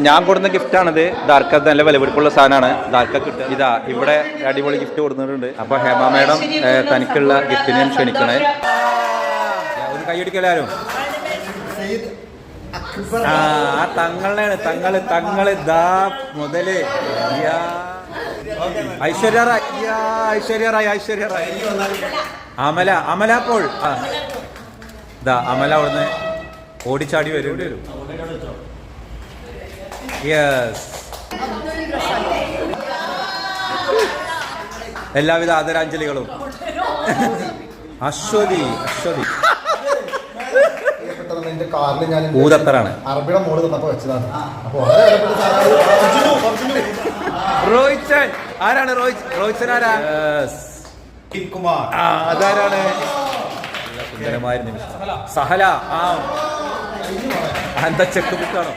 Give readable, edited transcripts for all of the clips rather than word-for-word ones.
ഞാൻ കൊടുക്കുന്ന ഗിഫ്റ്റാണിത്. ദാർക്കത്ത് നല്ല വിലപിടിപ്പുള്ള സാധനമാണ്. ദാർക്ക കിട്ടുക ഇതാ ഇവിടെ അടിപൊളി ഗിഫ്റ്റ് കൊടുക്കുന്നുണ്ട്. അപ്പൊ ഹേമ മേഡം തനിക്കുള്ള ഗിഫ്റ്റിനെ ക്ഷണിക്കണേ. ഒരു കൈയടിക്കലാരും തങ്ങളാണ് തങ്ങള് ദാ മുതല് ഐശ്വര്യ റായ് അമല അപ്പോൾ ദാ അമല അവിടുന്ന് ഓടിച്ചാടി വരും. യെസ്, എല്ലാവിധ ആദരാഞ്ജലികളും. അശ്വതി ഊതത്തറാണ്. അറബിയുടെ മോള് തന്നപ്പോ വെച്ചതാണ്. റോഹിച്ചൻ ആരാണ്? റോഹിച്ചൻ ആരാ? അതാരാണ്? സുന്ദരമായ നിമിഷം. സഹല എന്താ ചെക്ക് ബുക്കാണോ?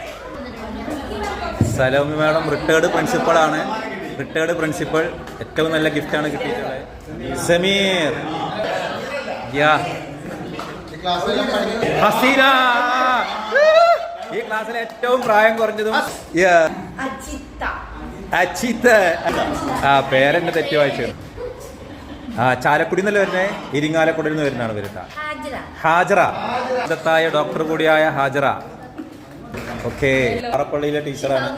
സലോമി മാഡം റിട്ടയർഡ് പ്രിൻസിപ്പളാണ്. ഏറ്റവും നല്ല ഗിഫ്റ്റാണ് കിട്ടിയിട്ടുള്ളത്. സമീർ ഹസീന ഈ ക്ലാസ്സിലെ ഏറ്റവും പ്രായം കുറഞ്ഞതും അച്ചിത്ത്. പേരെന്നെ തെറ്റി വായിച്ചു. ചാലക്കുടി എന്നല്ല വരുന്നേ, ഇരിങ്ങാലക്കുടിയിൽ നിന്ന് വരുന്നതാണ് വരുന്ന ഹാജറ. ായ ഡോക്ടർ കൂടിയായ ഹാജറ. ഓക്കെ, പാറപ്പള്ളിയിലെ ടീച്ചറാണ്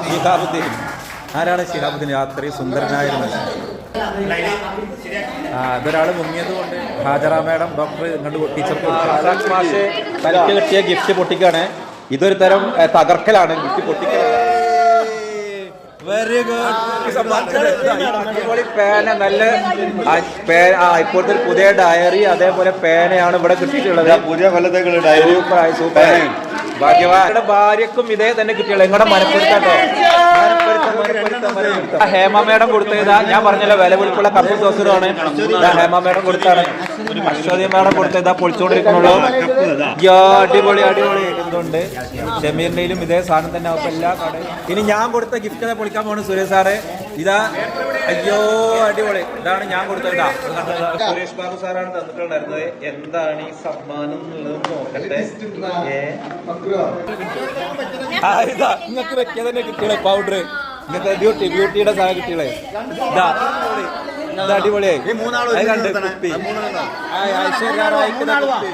ശിഹാബുദ്ദീൻ. ആരാണ് ശിഹാബുദ്ദീൻ? അത്രയും സുന്ദരനായിരുന്നു. അതൊരാള് മുങ്ങിയത് കൊണ്ട് ഹാജറ മാഡം ഡോക്ടർ ഇങ്ങോട്ട് ടീച്ചർക്ക് മാഷ് തനിക്ക് കിട്ടിയ ഗിഫ്റ്റ് പൊട്ടിക്കാണ്. ഇതൊരു തരം തകർക്കലാണ്, ഗിഫ്റ്റ് പൊട്ടിക്കലാണ്. Very good. പേന നല്ല ഇപ്പോഴത്തെ ഒരു പുതിയ ഡയറി അതേപോലെ പേനയാണ് ഇവിടെ കിട്ടിയിട്ടുള്ളത്. പുതിയ കൊല്ലത്തേക്കുള്ള ഡയറി സൂപ്പർ. ഭാഗ്യവാന്റെ ഭാര്യക്കും ഇതേ തന്നെ കിട്ടിയുള്ളൂ. നിങ്ങളുടെ മനപ്പെടുത്താട്ടോ. ഹേമ മേഡം കൊടുത്തതാ. ഞാൻ പറഞ്ഞല്ലോ വിലപിടിപ്പുള്ള കപ്പ് സോസറാണ്. ഹേമ മേഡം കൊടുത്താണ്. അശ്വതി മേഡം കൊടുത്തതാ പൊളിച്ചോണ്ടിരിക്കുന്നുള്ളൂ. അടിപൊളി എന്തുണ്ട്. ഷമീറിന്റെയിലും ഇതേ സാധനം തന്നെ ആവും എല്ലാ കടയും. ഇനി ഞാൻ കൊടുത്ത ഗിഫ്റ്റ് പൊളിക്കാൻ പോണു സുരേഷ് സാറ്. ഇതാ അയ്യോ അടിപൊളി. ഇതാണ് ഞാൻ കൊടുത്തതാ. സുരേഷ് ബാബു സാറാണ് തന്നിട്ടുണ്ടായിരുന്നത്. എന്താണ് ഈ സമ്മാനം എന്നുള്ളത് നോക്കട്ടെ. ഇതാ നിങ്ങൾക്ക് വെക്കിയ തന്നെ കിട്ടികളെ പൗഡർ. ഇങ്ങനത്തെ ബ്യൂട്ടിയുടെ സാധനം കിട്ടികളെ. ഇതാ അടിപൊളിയായി. കണ്ട് കുപ്പി ഐശ്വര്യ റായിക്കുന്ന കുപ്പി.